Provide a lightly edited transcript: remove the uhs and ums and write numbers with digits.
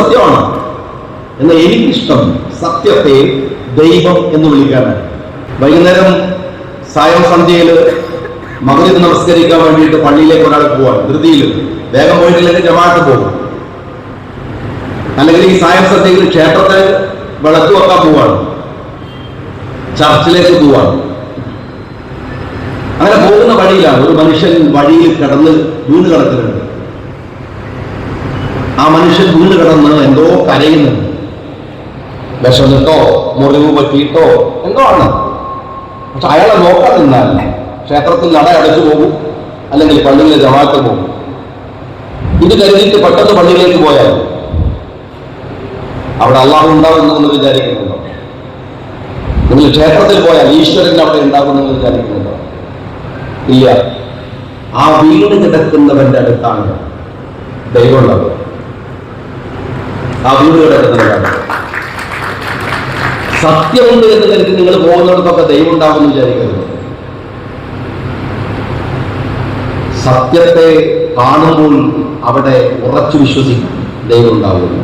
സത്യമാണ്. എന്നാൽ എനിക്കിഷ്ടം സത്യത്തെ ദൈവം എന്ന് വിളിക്കാനാണ്. വൈകുന്നേരം സായം സന്ധ്യയിൽ മഗ്‌രിബ് നമസ്കരിക്കാൻ വേണ്ടിയിട്ട് പള്ളിയിലേക്ക് ഒരാൾ പോവാൻ ധൃതിയിൽ വേഗം പോയിട്ടില്ലെങ്കിൽ ജമാഅത്ത് പോകും. അല്ലെങ്കിൽ ഈ സായം സന്ധ്യയിൽ ക്ഷേത്രത്തിൽ വിളക്ക് വെക്കാൻ പോവാണ്, ചർച്ചിലേക്ക് പോവാണ്. അങ്ങനെ പോകുന്ന വഴിയിലാണ് ഒരു മനുഷ്യൻ വഴിയിൽ കിടന്ന് വീണ് കിടക്കുന്നുണ്ട്. ആ മനുഷ്യൻ വീണ് കിടന്ന് എന്തോ കരയുന്നുണ്ട്. വിശന്നിട്ടോ മുറിവ് പറ്റിയിട്ടോ എന്തോ ആണ്. പക്ഷെ അയാളെ നോക്കാൻ നിന്നാൽ ക്ഷേത്രത്തിൽ നട അടച്ചു പോകും, അല്ലെങ്കിൽ പള്ളിയിലെ ജമാഅത്ത് പോകും. ഇത് കരുതിയിട്ട് പെട്ടെന്ന് പള്ളിയിലേക്ക് പോയാൽ അവിടെ അള്ളാഹു ഉണ്ടാകുന്നു വിചാരിക്കുന്നുണ്ടോ? നിങ്ങൾ ക്ഷേത്രത്തിൽ പോയാൽ ഈശ്വരൻ അവിടെ ഉണ്ടാകുമെന്ന് വിചാരിക്കുന്നുണ്ടോ? ഇല്ല. ആ വീട് കിടക്കുന്നവന്റെ അടുത്താണ് ദൈവമുള്ളത്. ആ വീട് കിടക്കുന്നവരാണ്. സത്യമുണ്ട് എന്ന് കരുതി നിങ്ങൾ പോകുന്നിടത്തൊക്കെ ദൈവം ഉണ്ടാകുമെന്ന് വിചാരിക്കരുത്. സത്യത്തെ കാണുമ്പോൾ അവിടെ ഉറച്ചു വിശ്വസിക്കും ദൈവം ഉണ്ടാകുന്നു.